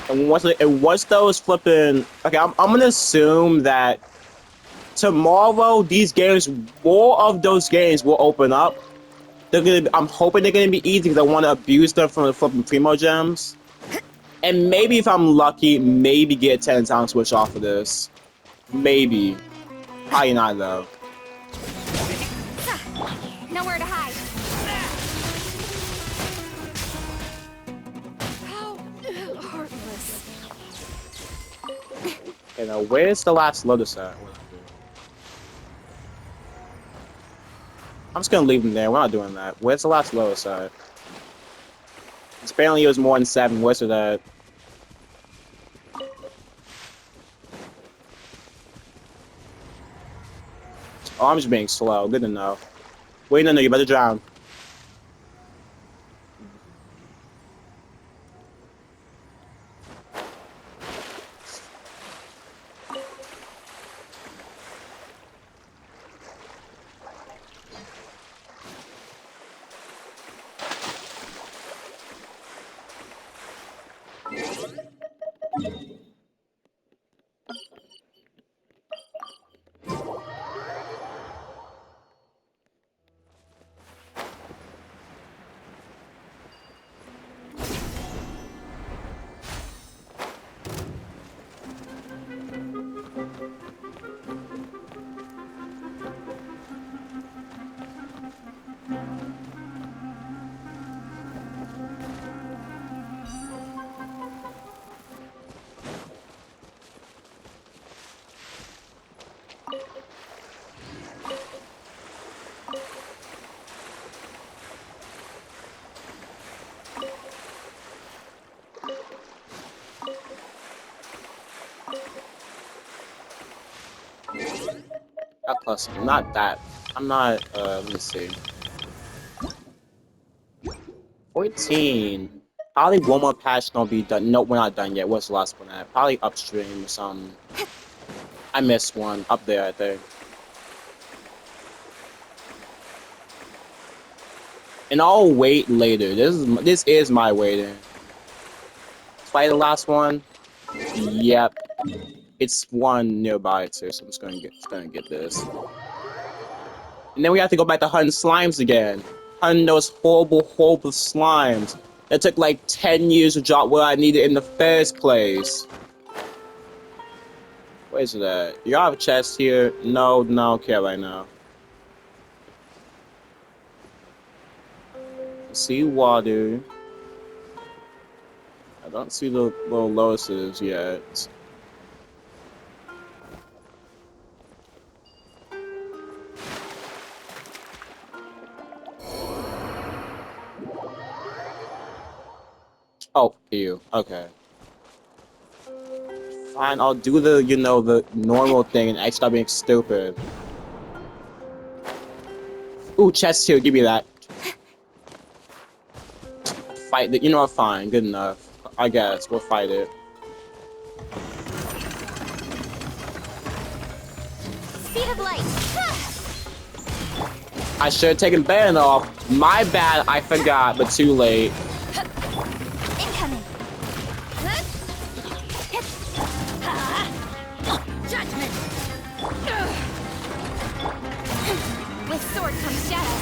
And once those flipping, okay, I'm gonna assume that tomorrow these games, more of those games will open up. I'm hoping they're gonna be easy because I want to abuse them from the flipping primo gems. And maybe if I'm lucky, maybe get 10 times switch off of this. Maybe. Probably not though. Nowhere to hide. How heartless. Okay, now where's the last lotus at? I'm just gonna leave them there. We're not doing that. Where's the last lotus at? Apparently it was more than 7. Where's it at? Oh, I'm just being slow. Good to know. Wait, no, you better drown. That plus, not that. I'm not, let me see. 14. Probably one more patch don't be done. No, we're not done yet. What's the last one at? Probably upstream or something. I missed one. Up there, I think. And I'll wait later. This is my waiting. Fight the last one? Yep. It's one nearby too, so I'm just gonna get this. And then we have to go back to hunting slimes again. Hunting those horrible, horrible slimes. That took like 10 years to drop what I needed in the first place. Where's it at? You have a chest here? No, no, I don't care right now. See water. I don't see the little lotuses yet. Oh, you. Okay. Fine, I'll do the, the normal thing and actually stop being stupid. Ooh, chest here, give me that. Fight it. You know what, fine, good enough. I guess, we'll fight it. Speed of light. I should have taken Baron off. My bad, I forgot, but too late. Incoming. Judgment. With sword comes shadow.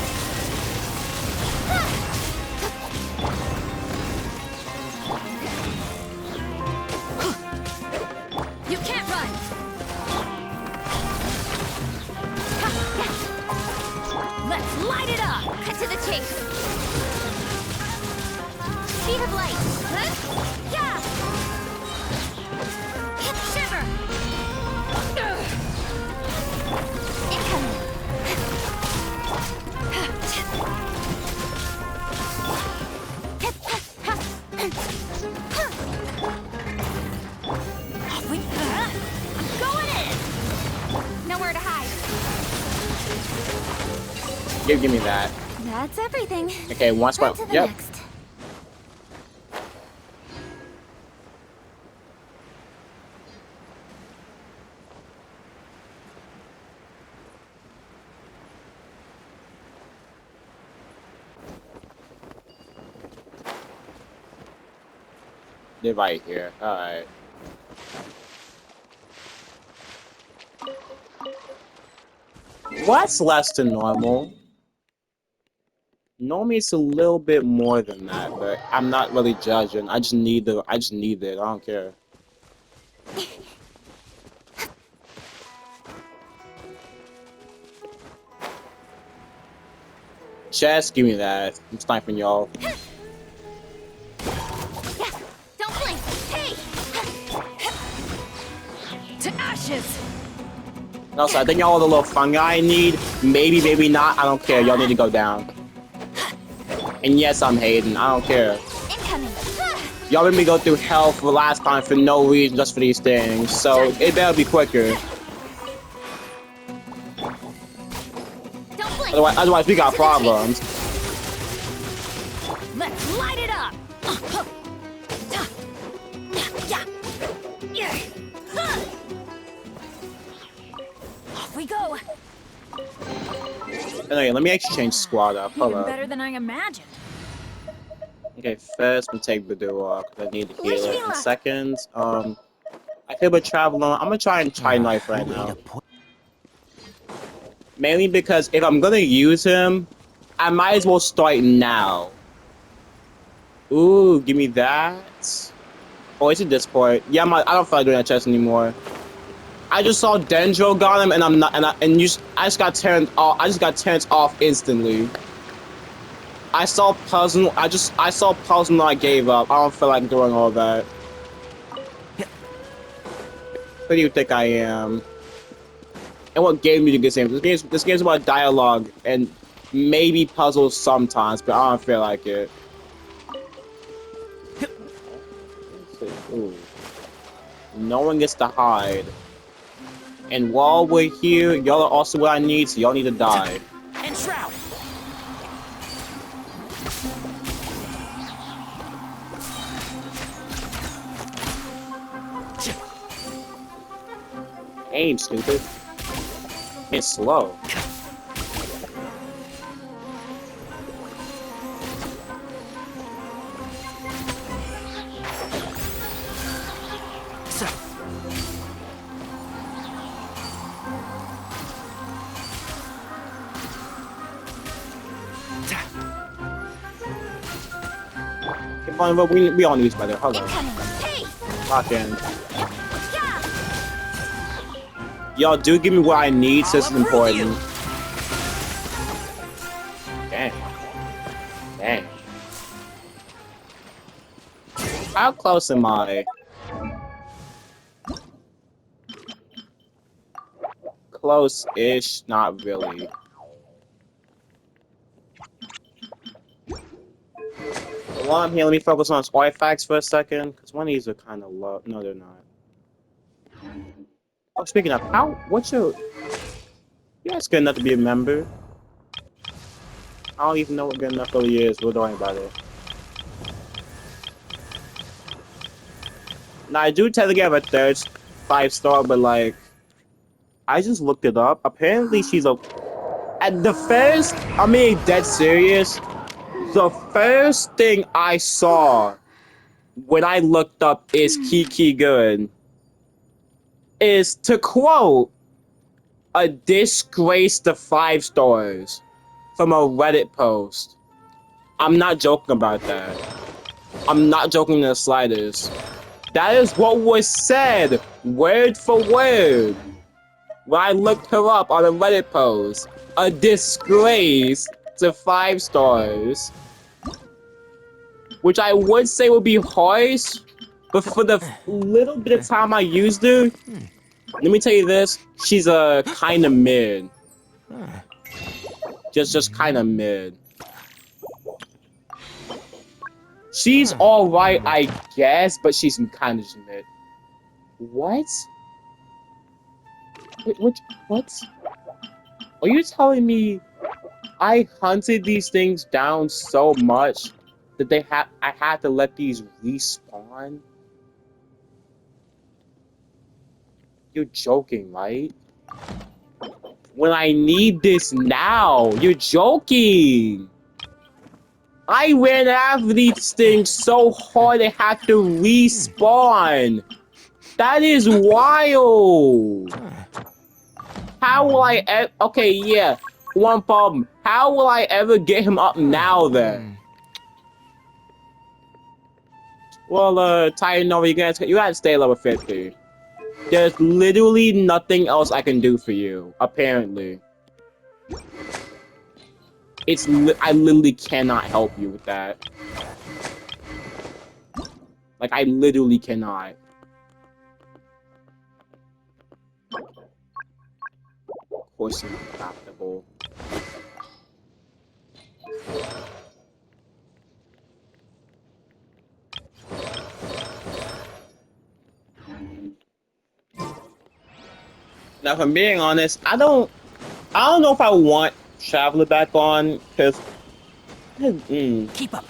You can't run. Let's light it up. Cut to the chase. Speed of light. Yeah. Shiver. Incoming. I'm going in. Nowhere to hide. Give me that. That's everything. Okay, one spot. On to the Yep. next. They're right here. Alright. What's less than normal? Normally it's a little bit more than that, but I'm not really judging. I just need it. I don't care. Chess, give me that. I'm sniping y'all. Yeah, don't blink. Hey! To ashes! Also, I think y'all are the little fungi I need. Maybe, maybe not. I don't care. Y'all need to go down. And yes, I'm Hayden. I don't care. Incoming! Y'all made me go through hell for the last time for no reason, just for these things. So it better be quicker. Don't blink! Otherwise we got problems. Let's light it up! Off we go! Anyway, let me actually change squad up. Hold Even up. better than I imagined. Okay, first we take Badu off because I need to Wish heal me it. And luck. second, I feel about traveling. I'm gonna try and try knife right now. Mainly because if I'm gonna use him, I might as well start now. Ooh, give me that. Oh, it's a Discord. Yeah, I don't feel like doing that chest anymore. I just saw Dendro got him, and I'm not, I just got turned off. I just got turned off instantly. I saw puzzle. I saw puzzle, and I gave up. I don't feel like doing all that. Who do you think I am? And what game do you get in? This game's about dialogue and maybe puzzles sometimes, but I don't feel like it. Ooh. No one gets to hide. And while we're here, y'all are also what I need, so y'all need to die. And shroud! Aim, stupid. It's slow. But we all need by there. Hold on. Lock in. Y'all do give me what I need, so this is important. Dang. Dang. How close am I? Close-ish, not really. While I'm here, let me focus on artifacts for a second, because one of these are kind of low. No, they're not. Oh, speaking of, what's your... You guys good enough to be a member? I don't even know what good enough really is. We're doing about it. Now, I do technically have a third 5-star, but like... I just looked it up. Apparently, she's a... At the first... I'm being dead serious. The first thing I saw when I looked up is Kiki good is to quote a disgrace to 5 stars from a Reddit post. I'm not joking about that. I'm not joking in the slightest. That is what was said, word for word, when I looked her up on a Reddit post. A disgrace to 5 stars. Which I would say would be harsh, but for the little bit of time I used her, let me tell you this, she's a kind of mid. Just kind of mid. She's alright, I guess, but she's kind of just mid. What? Wait, what? Are you telling me I hunted these things down so much that I had to let these respawn? You're joking, right? When I need this now, you're joking. I ran after these things so hard they had to respawn. That is wild. How will I okay, yeah. One problem. How will I ever get him up now then? Well, Titan Nova, you gotta stay level 50. There's literally nothing else I can do for you, apparently. I literally cannot help you with that. Like, I literally cannot. Of course, it's not adaptable. Now, if I'm being honest, I don't know if I want Traveler back on, because Keep up.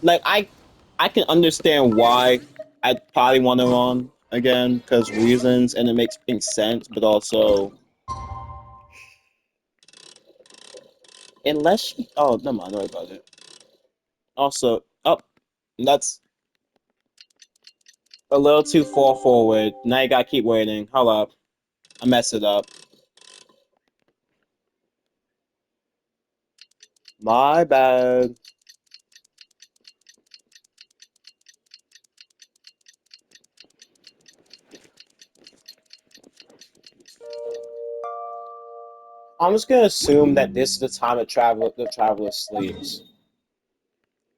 like I can understand why I'd probably want her on again, because reasons, and it makes sense, but also unless she, oh, never mind, don't worry about it. Also, oh, that's a little too far forward. Now you gotta keep waiting. Hold up, I messed it up. My bad. I'm just gonna assume that this is the time the traveler sleeps.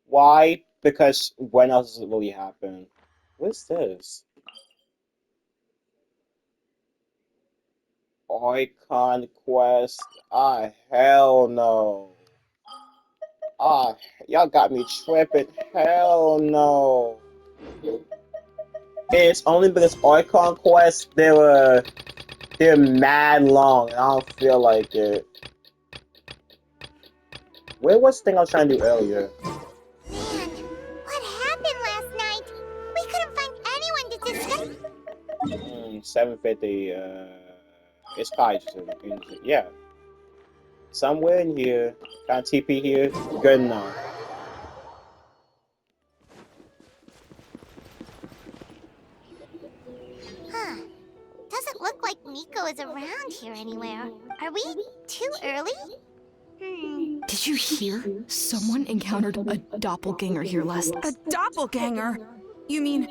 Why? Because when else does it really happen? What's this? Icon quest? Ah, hell no. Ah, y'all got me tripping. Hell no. It's only because Icon quests they're mad long. And I don't feel like it. Where was the thing I was trying to do earlier? Man, what happened last night? We couldn't find anyone to discuss. 750. It's probably just yeah. Somewhere in here. Got TP here. Good enough. Huh. Doesn't look like Miko is around here anywhere. Are we too early? Did you hear? Someone encountered a doppelganger here last... A doppelganger? You mean...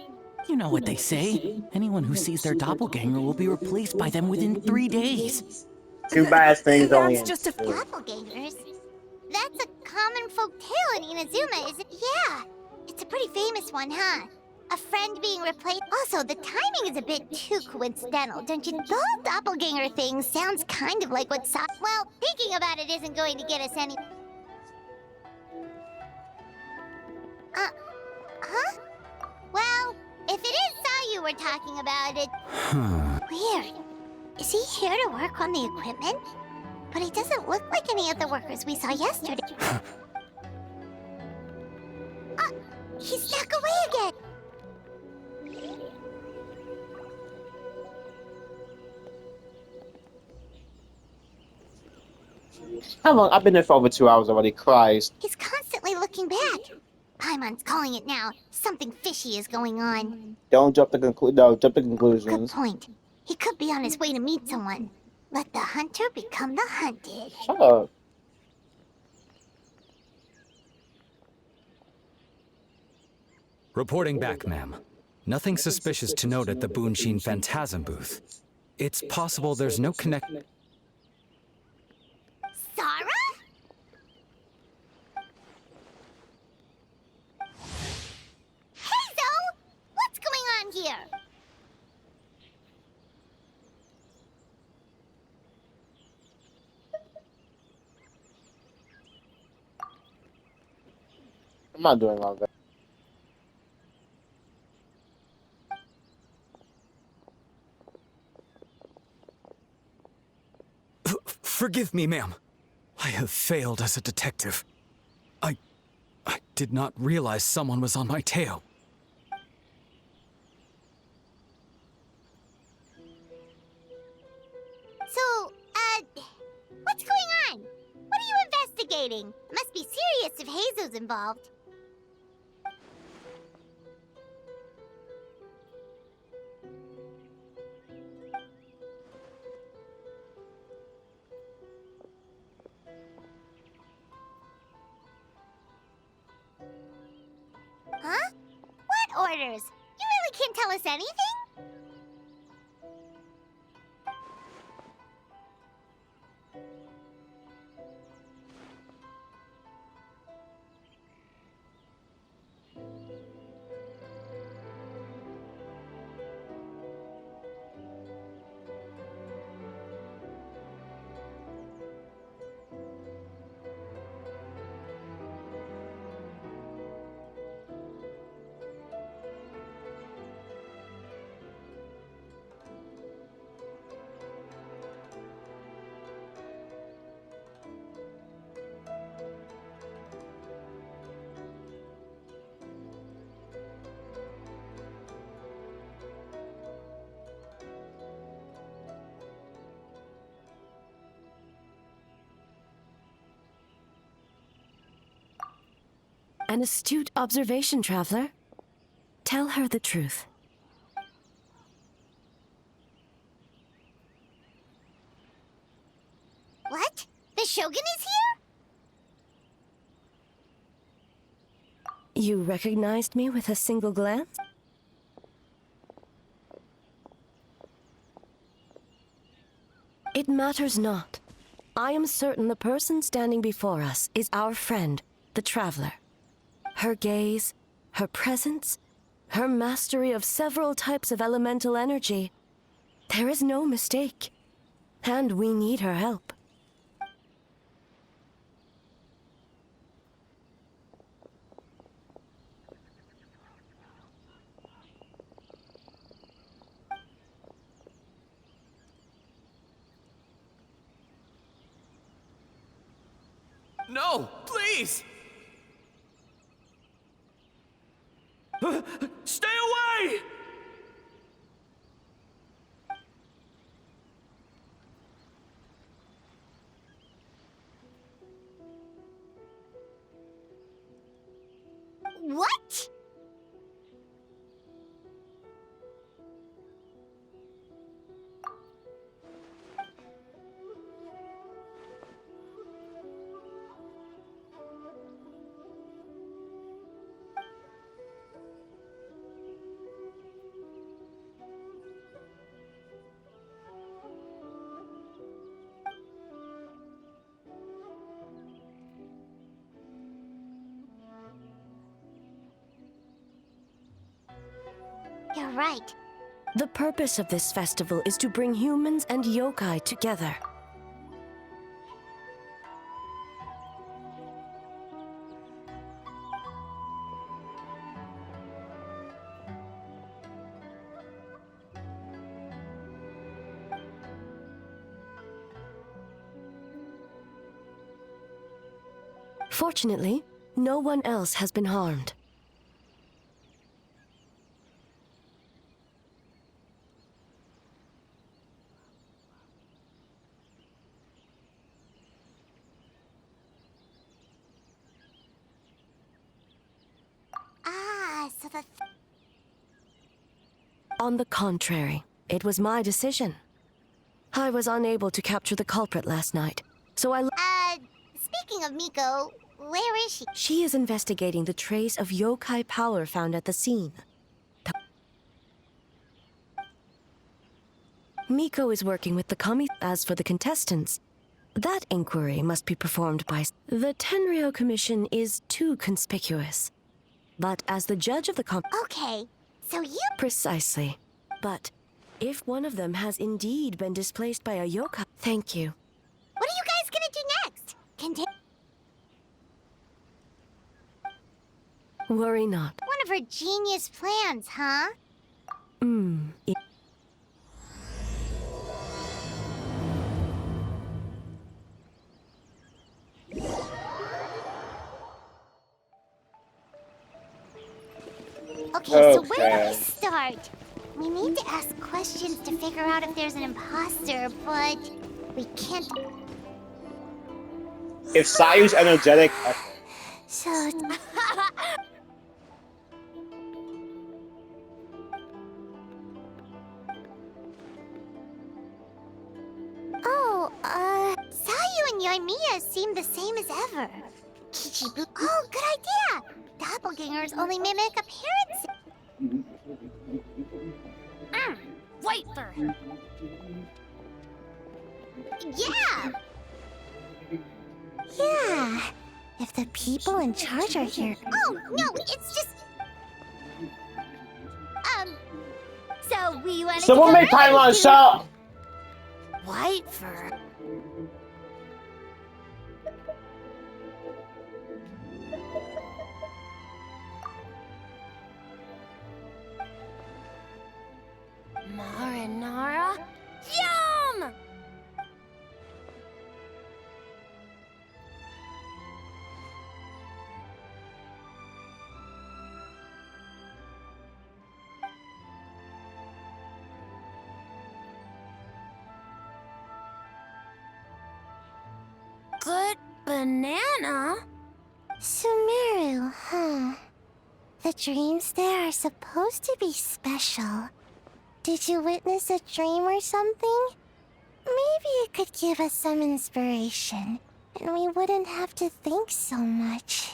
You know what they say. Anyone who sees their doppelganger will be replaced by them within 3 days. Too bad things only That's just a... Doppelgangers? That's a common folk tale in Inazuma, isn't it? Yeah. It's a pretty famous one, huh? A friend being replaced. Also, the timing is a bit too coincidental, don't you? The whole doppelganger thing sounds kind of like what well, thinking about it isn't going to get us any... Huh? Well, if it is Sayu we're talking about it... Weird. Is he here to work on the equipment? But he doesn't look like any of the workers we saw yesterday. He snuck away again! How long? I've been there for over 2 hours already. Christ. He's constantly looking back. Paimon's calling it now. Something fishy is going on. Don't jump to jump to Good conclusions. point. He could be on his way to meet someone. Let the hunter become the hunted. Shut up. Reporting back, ma'am. Nothing suspicious to note at the Bunshin Phantasm booth. It's possible there's no connect... Sarah? Hey, Zoe! What's going on here? I'm not doing all that. Forgive me, ma'am. I have failed as a detective. I did not realize someone was on my tail. So, what's going on? What are you investigating. Must be serious if Hazo's involved. Huh? What orders? You really can't tell us anything? An astute observation, traveler. Tell her the truth. What? The Shogun is here? You recognized me with a single glance? It matters not. I am certain the person standing before us is our friend, the traveler. Her gaze, her presence, her mastery of several types of elemental energy. There is no mistake. And we need her help. No, please! Stay away! What? You're right. The purpose of this festival is to bring humans and yokai together. Fortunately, no one else has been harmed. So the... On the contrary, it was my decision. I was unable to capture the culprit last night, so Speaking of Miko, where is she? She is investigating the trace of yokai power found at the scene. Miko is working with the kami. As for the contestants, that inquiry must be performed by... The Tenryo Commission is too conspicuous. But as the judge of the Okay, so you... Precisely. But if one of them has indeed been displaced by a yokai... Thank you. What are you guys gonna do next? Worry not. One of her genius plans, huh? Okay, so where do we start? We need to ask questions to figure out if there's an imposter, but we can't... If Sayu's energetic, okay. So, oh, Sayu and Yoimiya seem the same as ever. Kichibu. Oh, good idea. Doppelgangers only mimic appearances. Wait for. Yeah. Yeah. If the people in charge are here. Oh no, it's just. So we wanted Someone to make come Paimon early to shout! White fur. Marinara? Yum! Good banana? Sumeru, huh? The dreams there are supposed to be special. Did you witness a dream or something? Maybe it could give us some inspiration, and we wouldn't have to think so much.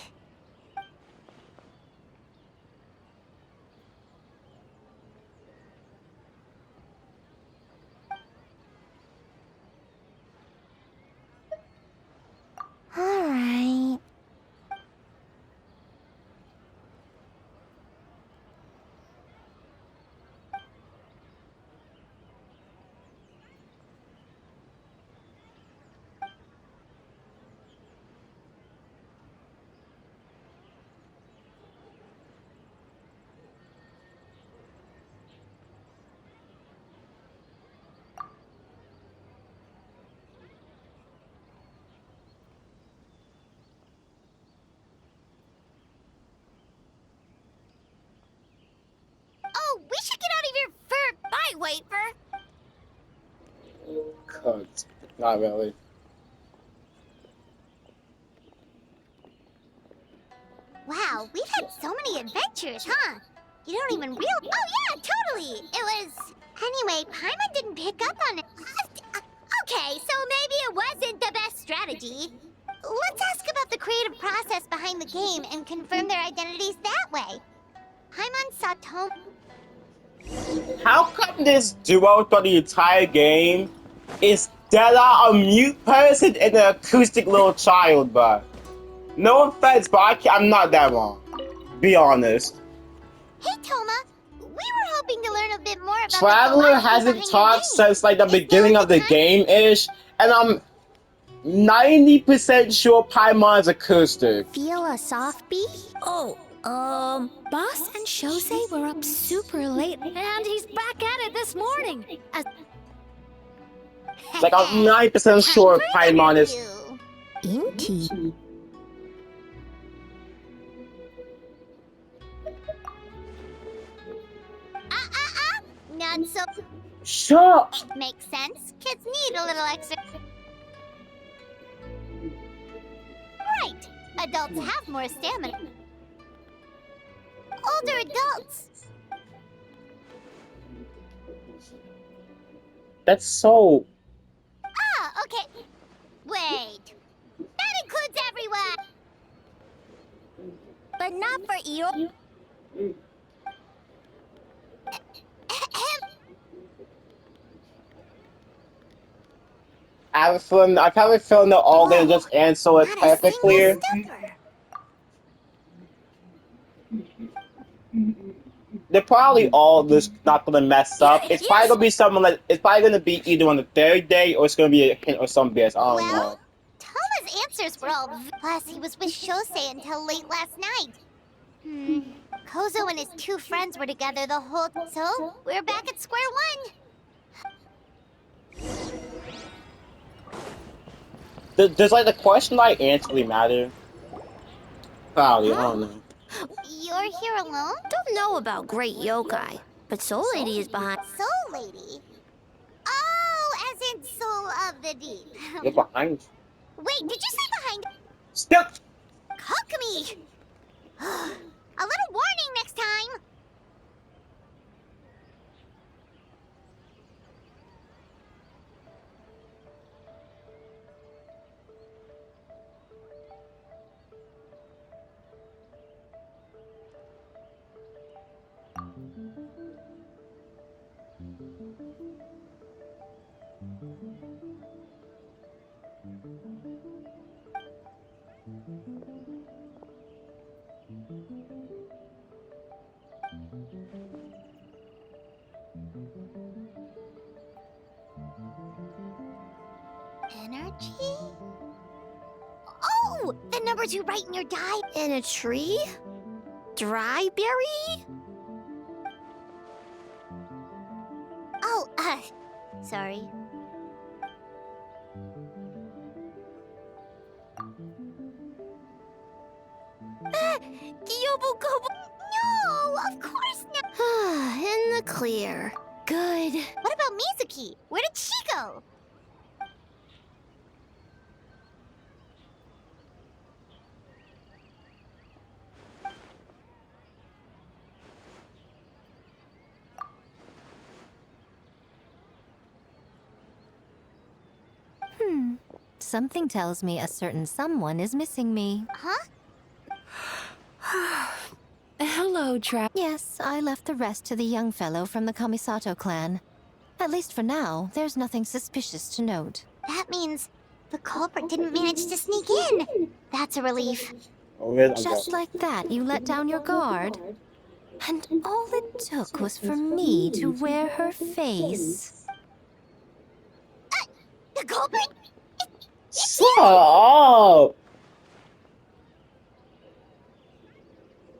All right. Oh, we should get out of here for. Bye, Wafer. Cut. Not really. Wow, we've had so many adventures, huh? You don't even real. Oh yeah, totally. It was. Anyway, Paimon didn't pick up on it. Okay, so maybe it wasn't the best strategy. Let's ask about the creative process behind the game and confirm their identities that way. Paimon saw Tom. How come this duo throughout the entire game is Della, a mute person, and an acoustic little child, but no offense, but I'm not that wrong. Be honest. Hey, Toma. We were hoping to learn a bit more about the Traveler philosophy hasn't behind talked your game. since like the Is now beginning a of the good time? game-ish, and I'm 90% sure Paimon's acoustic. Feel a soft beat? Oh, Boss and Shosei were up super late. and he's back at it this morning. Like I'm 90% sure Paimon is. Inky. Not so. Sure. Makes sense. Kids need a little extra. Right. Adults have more stamina. Older adults. That's so. Ah, okay. Wait. That includes everyone. But not for you. I have a feeling they're all gonna just answer it Not a perfectly. single stutter. They're probably all just not gonna mess up. It's probably gonna be something like it's probably gonna be either on the third day or it's gonna be a hint or some BS. I don't know. Well, Toma's answers were all. Plus, he was with Shosei until late last night. Kozo and his two friends were together the whole. So we're back at square one. Does like the question like actually matter? Probably, I don't know. You're here alone? Don't know about great yokai, but Soul Lady is behind. Soul Lady? Oh, as in Soul of the Deep. You're behind. Wait, did you say mind. Still. Kokomi! A little warning next time. Energy? Oh! The numbers you write in your diary. In a tree? Dry berry? Oh, sorry. Gyobogobo. No, of course not. In the clear. Good. What about Mizuki? Where did she go? Something tells me a certain someone is missing me. Huh? Hello, Yes, I left the rest to the young fellow from the Kamisato clan. At least for now, there's nothing suspicious to note. That means the culprit didn't manage to sneak in. That's a relief. Oh, where's Just like that, you let down your guard. And all it took was for me to wear her face. The culprit? Stop!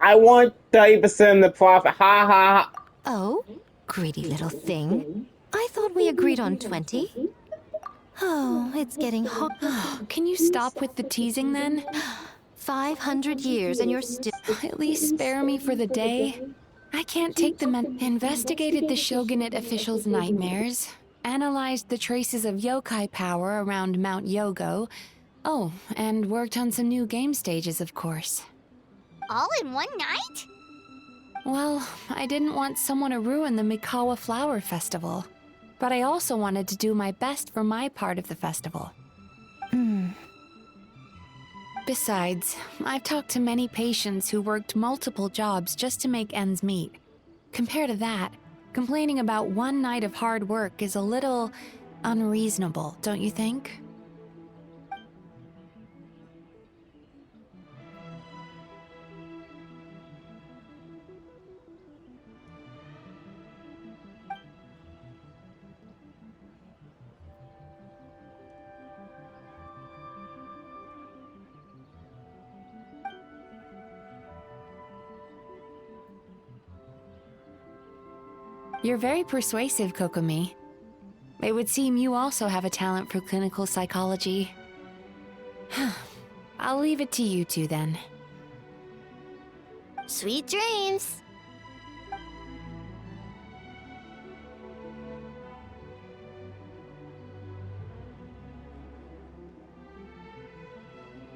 I want 30% of the profit. Ha ha ha. Oh, greedy little thing. I thought we agreed on 20. Oh, it's getting hot. Can you stop with the teasing then? 500 years and you're still... At least spare me for the day. I can't take the investigated the shogunate officials' nightmares, analyzed the traces of yokai power around Mount Yogo. Oh, and worked on some new game stages, of course. All in one night? Well, I didn't want someone to ruin the Mikawa Flower Festival. But I also wanted to do my best for my part of the festival. Besides, I've talked to many patients who worked multiple jobs just to make ends meet. Compared to that, complaining about one night of hard work is a little unreasonable, don't you think? You're very persuasive, Kokomi. It would seem you also have a talent for clinical psychology. I'll leave it to you two then. Sweet dreams.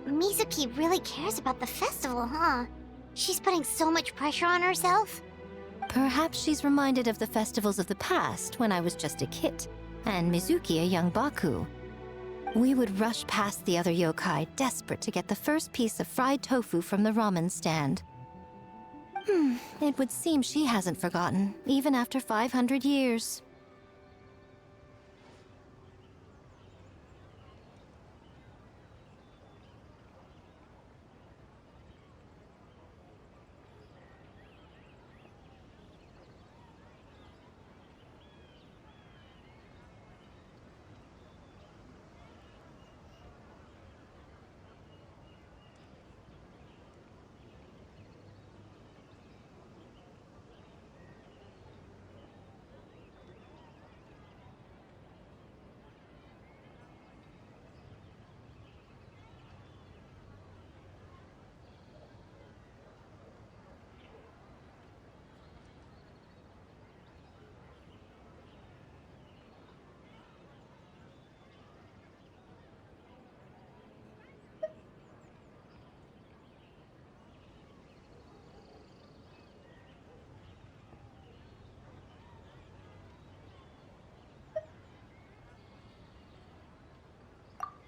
Mizuki really cares about the festival, huh? She's putting so much pressure on herself. Perhaps she's reminded of the festivals of the past when I was just a kid, and Mizuki a young Baku. We would rush past the other yokai, desperate to get the first piece of fried tofu from the ramen stand. It would seem she hasn't forgotten, even after 500 years.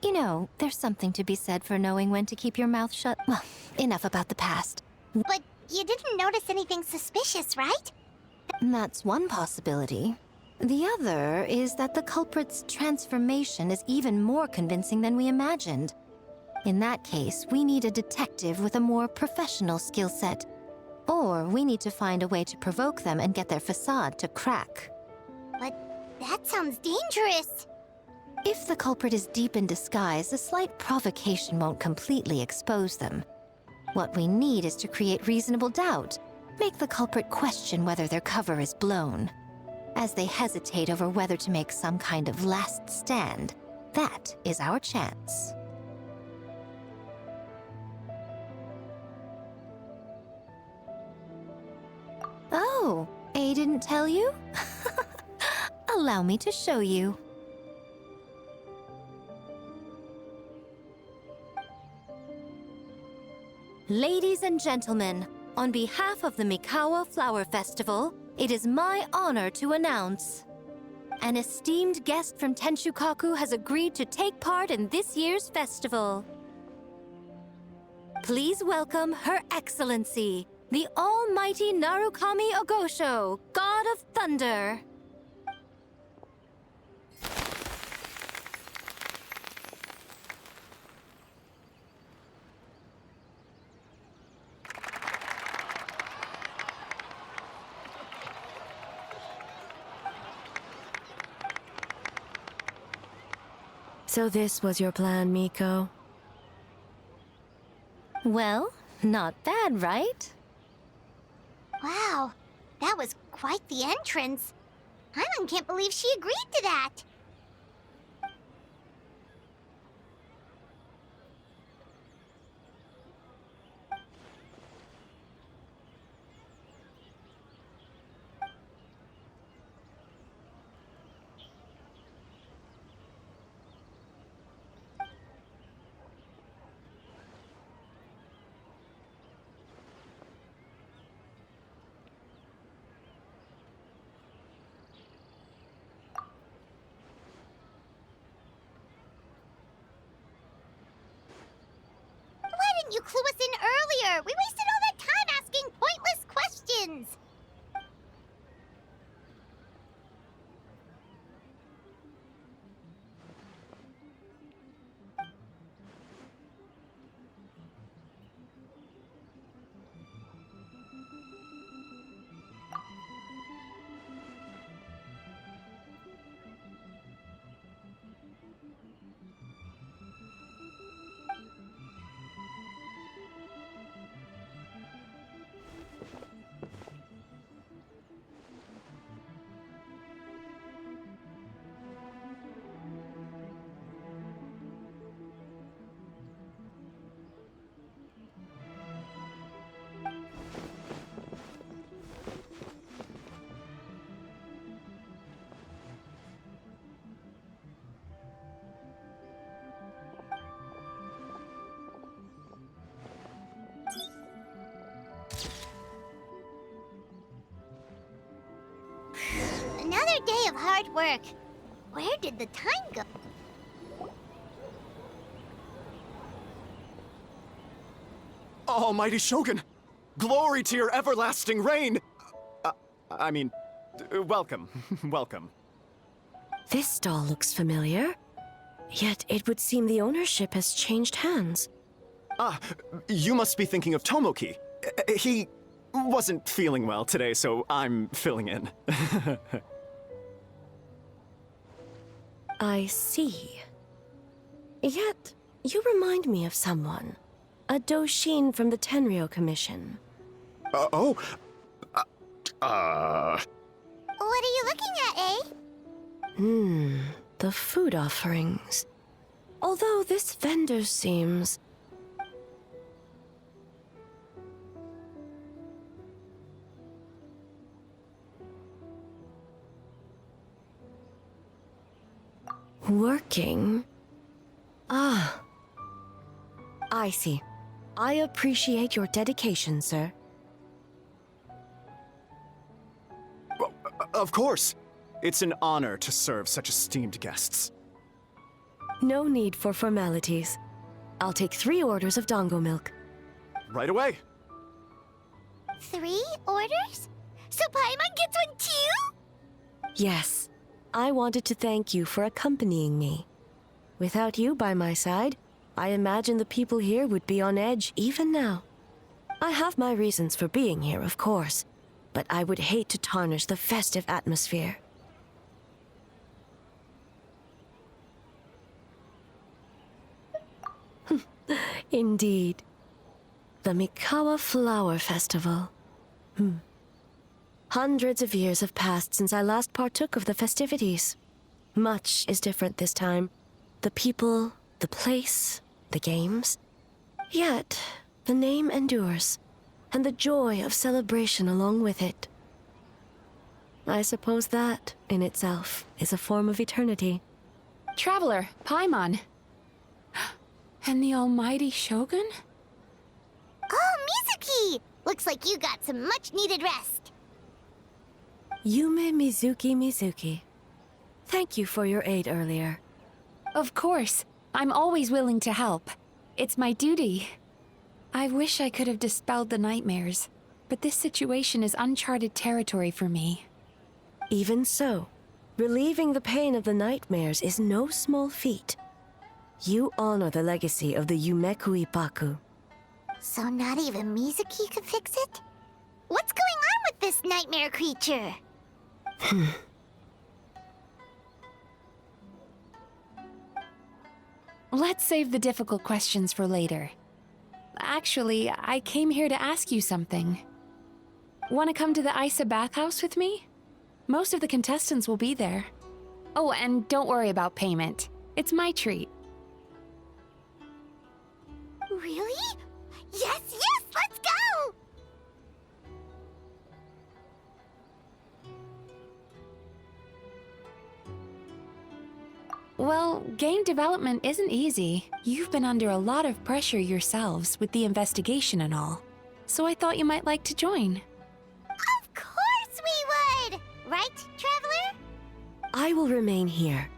You know, there's something to be said for knowing when to keep your mouth shut. Well, enough about the past. But you didn't notice anything suspicious, right? That's one possibility. The other is that the culprit's transformation is even more convincing than we imagined. In that case, we need a detective with a more professional skill set. Or we need to find a way to provoke them and get their facade to crack. But that sounds dangerous. If the culprit is deep in disguise, a slight provocation won't completely expose them. What we need is to create reasonable doubt, make the culprit question whether their cover is blown. As they hesitate over whether to make some kind of last stand, that is our chance. Oh, A didn't tell you? Allow me to show you. Ladies and gentlemen, on behalf of the Mikawa Flower Festival, it is my honor to announce an esteemed guest from Tenshukaku has agreed to take part in this year's festival. Please welcome Her Excellency, the Almighty Narukami Ogosho, God of Thunder. So this was your plan, Miko? Well, not bad, right? Wow, that was quite the entrance. Hyman can't believe she agreed to that. Why didn't you clue us in earlier? We wasted all that time asking pointless questions. Another day of hard work. Where did the time go? Almighty Shogun! Glory to your everlasting reign! Welcome. Welcome. This stall looks familiar. Yet it would seem the ownership has changed hands. Ah, you must be thinking of Tomoki. He wasn't feeling well today, so I'm filling in. I see. Yet, you remind me of someone. A Doshin from the Tenryo Commission. What are you looking at, eh? The food offerings. Although this vendor seems... working? Ah. I see. I appreciate your dedication, sir. Of course. It's an honor to serve such esteemed guests. No need for formalities. I'll take 3 orders of dongo milk. Right away. 3 orders? So Paimon gets one too? Yes. I wanted to thank you for accompanying me. Without you by my side, I imagine the people here would be on edge even now. I have my reasons for being here, of course, but I would hate to tarnish the festive atmosphere. Indeed. The Mikawa Flower Festival. Hundreds of years have passed since I last partook of the festivities. Much is different this time. The people, the place, the games. Yet, the name endures, and the joy of celebration along with it. I suppose that, in itself, is a form of eternity. Traveler, Paimon. And the almighty Shogun? Oh, Mizuki! Looks like you got some much-needed rest. Yume Mizuki. Thank you for your aid earlier. Of course. I'm always willing to help. It's my duty. I wish I could have dispelled the nightmares, but this situation is uncharted territory for me. Even so, relieving the pain of the nightmares is no small feat. You honor the legacy of the Yumeku Ippaku. So not even Mizuki could fix it? What's going on with this nightmare creature? Let's save the difficult questions for later. Actually, I came here to ask you something. Want to come to the Isa bathhouse with me? Most of the contestants will be there. Oh, and don't worry about payment. It's my treat. Really? Yes, let's go! Well, game development isn't easy. You've been under a lot of pressure yourselves with the investigation and all. So I thought you might like to join. Of course we would! Right, Traveler? I will remain here.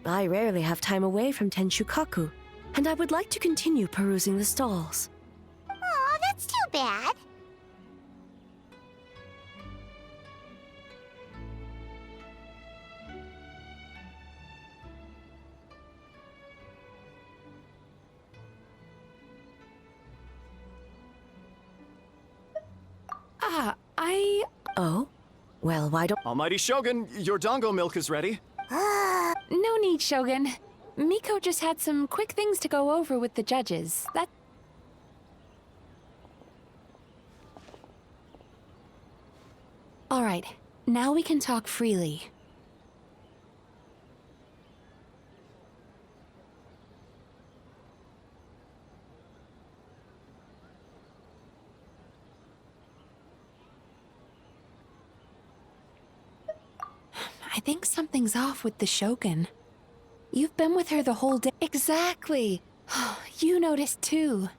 I rarely have time away from Tenshukaku, and I would like to continue perusing the stalls. Aw, that's too bad. Oh? Well, why don't... Almighty Shogun, your dongo milk is ready. No need, Shogun. Miko just had some quick things to go over with the judges. All right, now we can talk freely. I think something's off with the Shogun. You've been with her the whole day. Exactly. You noticed too.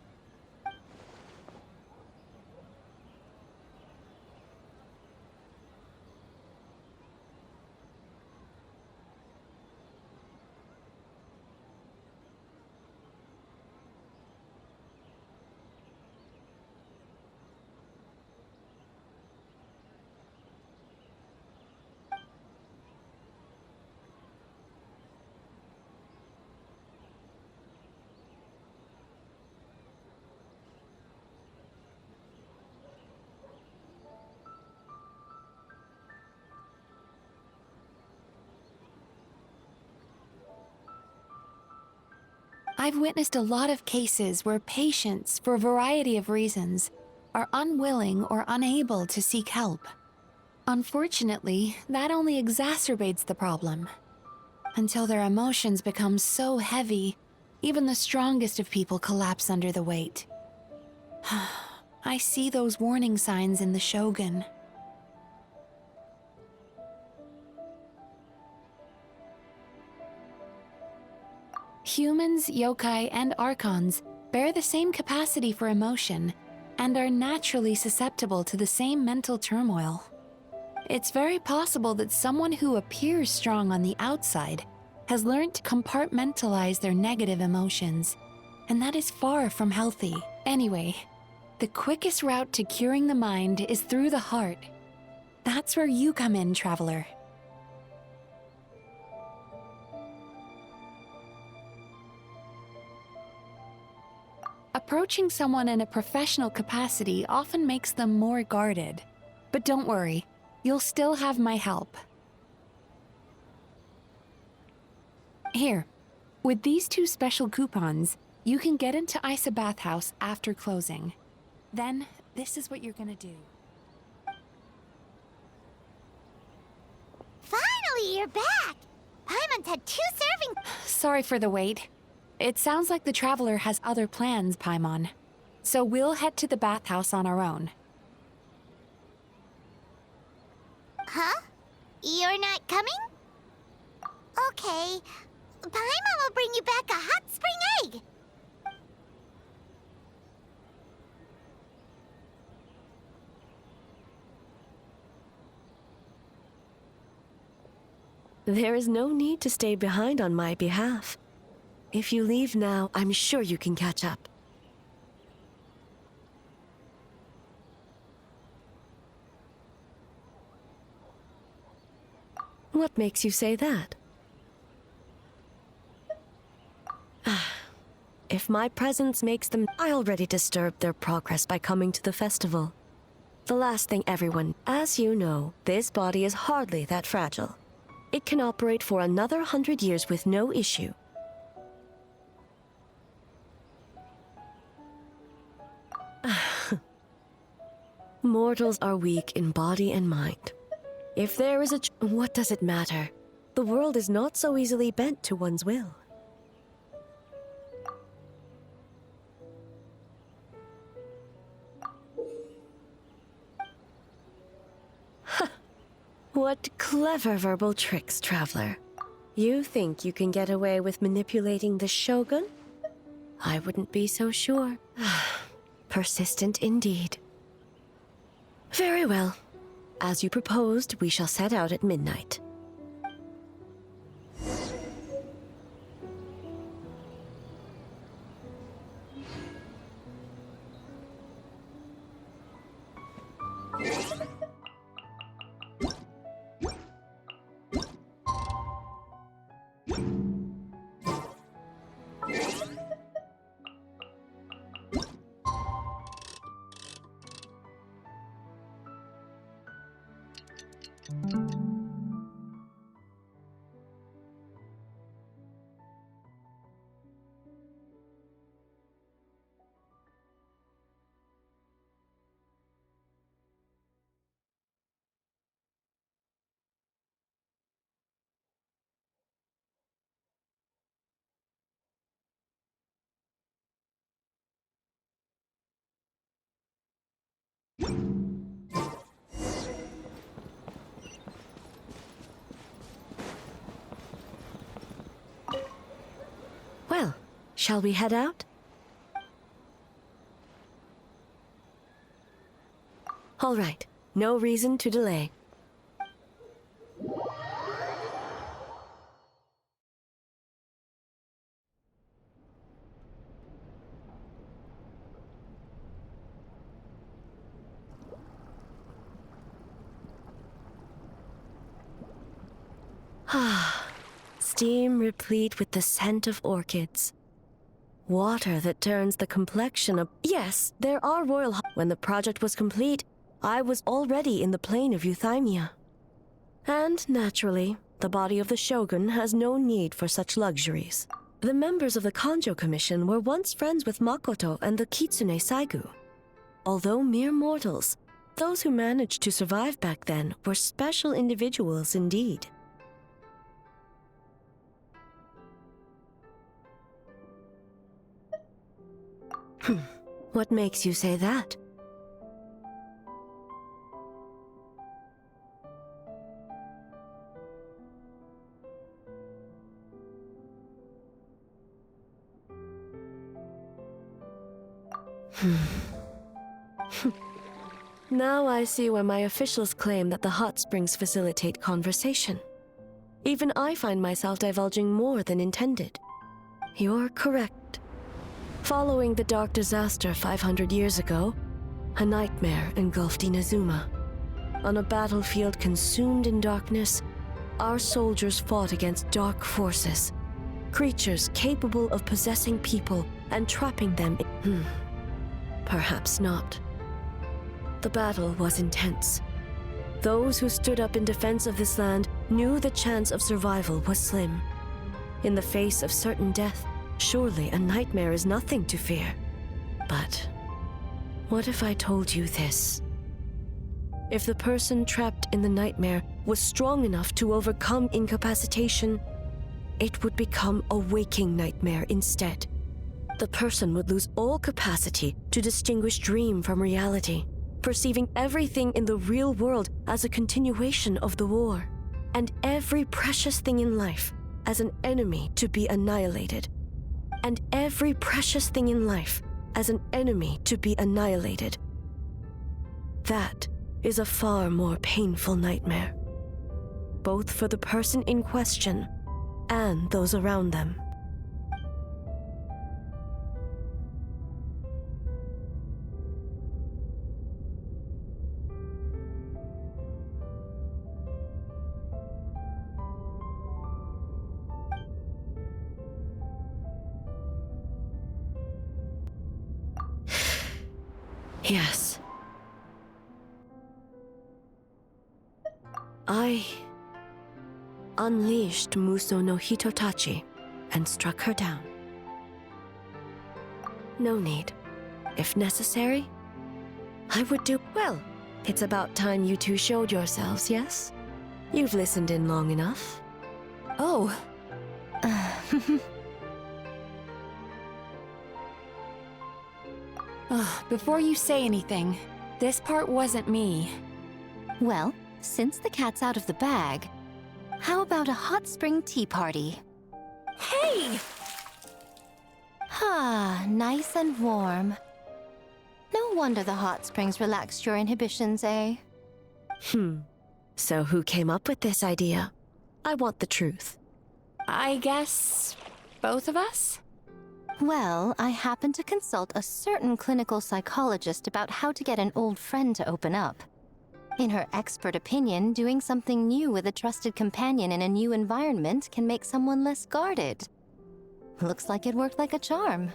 I've witnessed a lot of cases where patients, for a variety of reasons, are unwilling or unable to seek help. Unfortunately, that only exacerbates the problem. Until their emotions become so heavy, even the strongest of people collapse under the weight. I see those warning signs in the Shogun. Humans, yokai, and archons bear the same capacity for emotion and are naturally susceptible to the same mental turmoil. It's very possible that someone who appears strong on the outside has learned to compartmentalize their negative emotions, and that is far from healthy. Anyway, the quickest route to curing the mind is through the heart. That's where you come in, Traveler. Approaching someone in a professional capacity often makes them more guarded. But don't worry, you'll still have my help. Here, with these 2 special coupons, you can get into Isa Bathhouse after closing. Then, this is what you're gonna do. Finally, you're back! Paimon's had 2 servings. Sorry for the wait. It sounds like the Traveler has other plans, Paimon. So we'll head to the bathhouse on our own. Huh? You're not coming? Okay. Paimon will bring you back a hot spring egg. There is no need to stay behind on my behalf. If you leave now, I'm sure you can catch up. What makes you say that? If my presence makes them... I already disturbed their progress by coming to the festival. The last thing everyone... As you know, this body is hardly that fragile. It can operate for another 100 years with no issue. Mortals are weak in body and mind. If there is a... What does it matter? The world is not so easily bent to one's will. What clever verbal tricks, Traveler. You think you can get away with manipulating the Shogun? I wouldn't be so sure. Persistent indeed. Very well. As you proposed, we shall set out at midnight. Well, shall we head out? All right, no reason to delay. Steam replete with the scent of orchids. Water that turns the complexion of... Yes, there are royal... When the project was complete, I was already in the plain of Euthymia. And, naturally, the body of the Shogun has no need for such luxuries. The members of the Kanjo Commission were once friends with Makoto and the Kitsune Saigu. Although mere mortals, those who managed to survive back then were special individuals indeed. What makes you say that? Now I see why my officials claim that the hot springs facilitate conversation. Even I find myself divulging more than intended. You're correct. Following the dark disaster 500 years ago, a nightmare engulfed Inazuma. On a battlefield consumed in darkness, our soldiers fought against dark forces, creatures capable of possessing people and trapping them in... Perhaps not. The battle was intense. Those who stood up in defense of this land knew the chance of survival was slim. In the face of certain death, surely a nightmare is nothing to fear. But what if I told you this? If the person trapped in the nightmare was strong enough to overcome incapacitation, it would become a waking nightmare instead. The person would lose all capacity to distinguish dream from reality, perceiving everything in the real world as a continuation of the war, and every precious thing in life as an enemy to be annihilated. And every precious thing in life as an enemy to be annihilated. That is a far more painful nightmare, both for the person in question and those around them. Yes. I unleashed Muso no Hitotachi and struck her down. No need. If necessary, I would do... Well, it's about time you two showed yourselves, yes? You've listened in long enough. Oh. Before you say anything, this part wasn't me. Well, since the cat's out of the bag, how about a hot spring tea party? Hey! Ah, nice and warm. No wonder the hot springs relaxed your inhibitions, eh? So who came up with this idea? I want the truth. I guess both of us? Well, I happened to consult a certain clinical psychologist about how to get an old friend to open up. In her expert opinion, doing something new with a trusted companion in a new environment can make someone less guarded. Looks like it worked like a charm.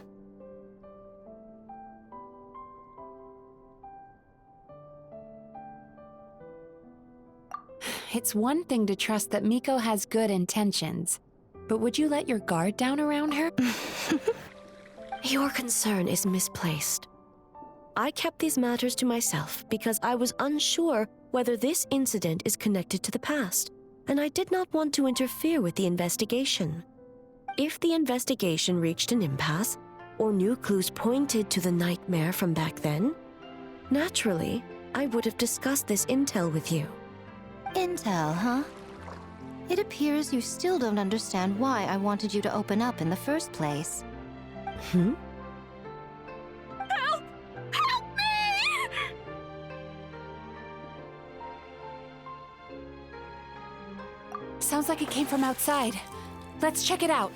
It's one thing to trust that Miko has good intentions, but would you let your guard down around her? Your concern is misplaced. I kept these matters to myself because I was unsure whether this incident is connected to the past, and I did not want to interfere with the investigation. If the investigation reached an impasse, or new clues pointed to the nightmare from back then, naturally, I would have discussed this intel with you. Intel, huh? It appears you still don't understand why I wanted you to open up in the first place. Help! Help me! Sounds like it came from outside. Let's check it out.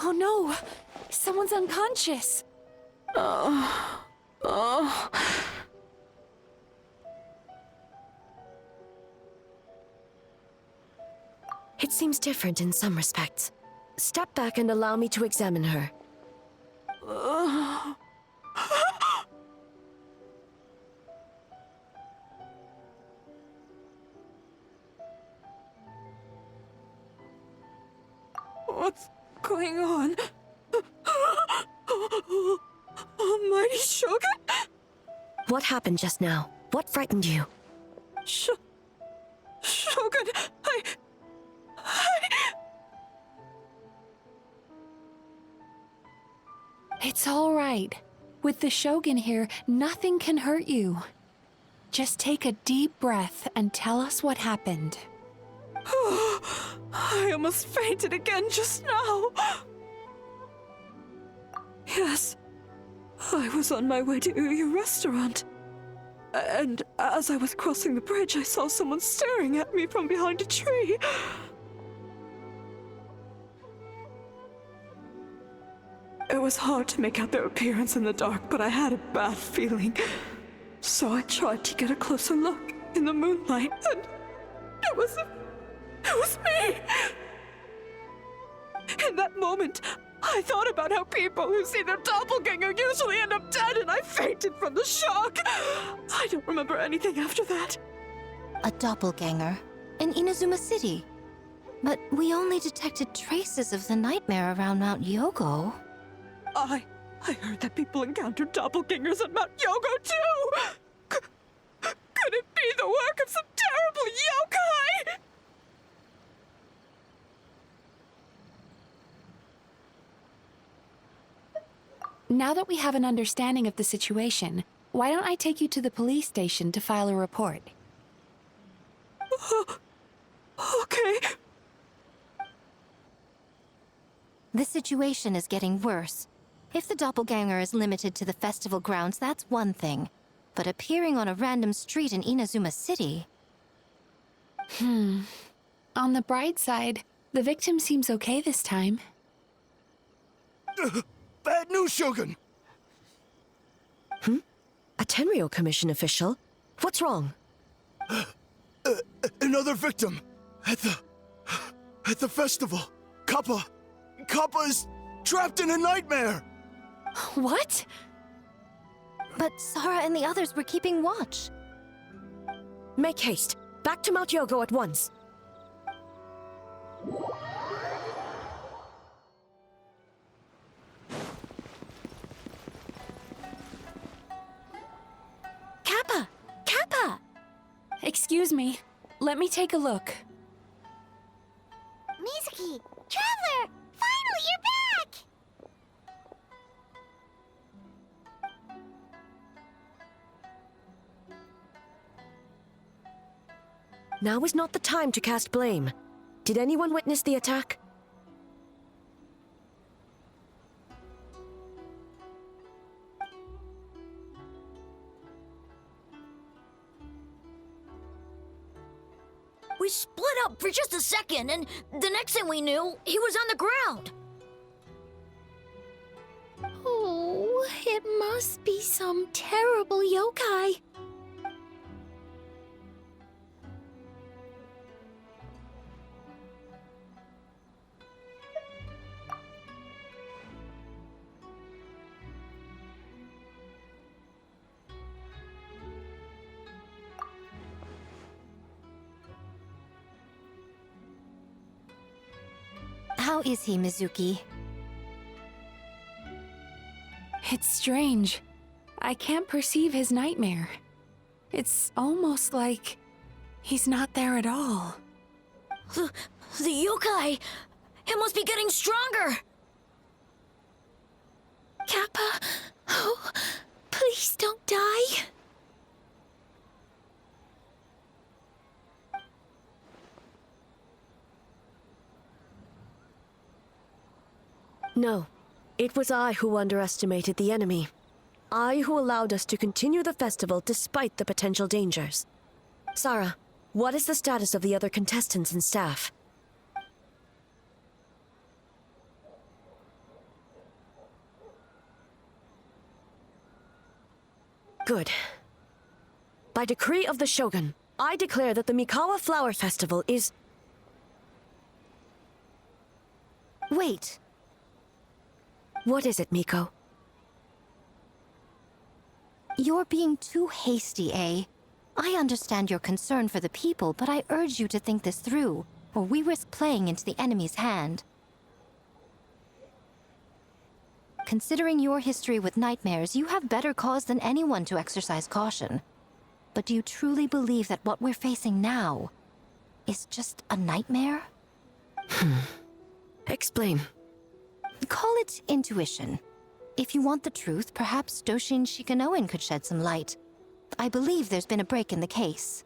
Oh no! Someone's unconscious! It seems different in some respects. Step back and allow me to examine her. What's going on? Almighty Shogun? What happened just now? What frightened you? Shogun, It's all right. With the Shogun here, nothing can hurt you. Just take a deep breath and tell us what happened. I almost fainted again just now. Yes, I was on my way to your restaurant. And as I was crossing the bridge, I saw someone staring at me from behind a tree. It was hard to make out their appearance in the dark, but I had a bad feeling. So I tried to get a closer look in the moonlight, and it was me! In that moment, I thought about how people who see their doppelganger usually end up dead, and I fainted from the shock. I don't remember anything after that. A doppelganger in Inazuma City. But we only detected traces of the nightmare around Mount Yogo. I heard that people encountered doppelgangers at Mount Yogo too! Could it be the work of some terrible yokai? Now that we have an understanding of the situation, why don't I take you to the police station to file a report? Okay. The situation is getting worse. If the doppelganger is limited to the festival grounds, that's one thing. But appearing on a random street in Inazuma City... On the bright side, the victim seems okay this time. Bad news, Shogun! A Tenryo Commission official? What's wrong? Another victim! At the festival! Kappa is trapped in a nightmare! What? But Sara and the others were keeping watch. Make haste. Back to Mount Yogo at once. Kappa! Kappa! Excuse me. Let me take a look. Mizuki! Traveler! Finally, you're back! Now is not the time to cast blame. Did anyone witness the attack? We split up for just a second, and the next thing we knew, he was on the ground. Oh, it must be some terrible yokai. How is he, Mizuki? It's strange. I can't perceive his nightmare. It's almost like he's not there at all. The yokai! It must be getting stronger! Kappa, oh, please don't die. No. It was I who underestimated the enemy. I who allowed us to continue the festival despite the potential dangers. Sara, what is the status of the other contestants and staff? Good. By decree of the Shogun, I declare that the Mikawa Flower Festival is... Wait. What is it, Miko? You're being too hasty, eh? I understand your concern for the people, but I urge you to think this through, or we risk playing into the enemy's hand. Considering your history with nightmares, you have better cause than anyone to exercise caution. But do you truly believe that what we're facing now is just a nightmare? Explain. Call it intuition. If you want the truth, perhaps Doshin Shikanoen could shed some light. I believe there's been a break in the case.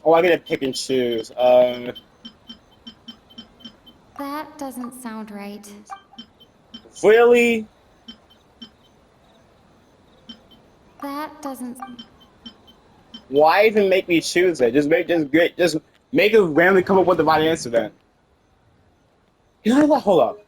Oh, I gotta pick and choose. That doesn't sound right. Really? That doesn't. Why even make me choose it? Just make it randomly come up with the right answer then. You know what? Hold up.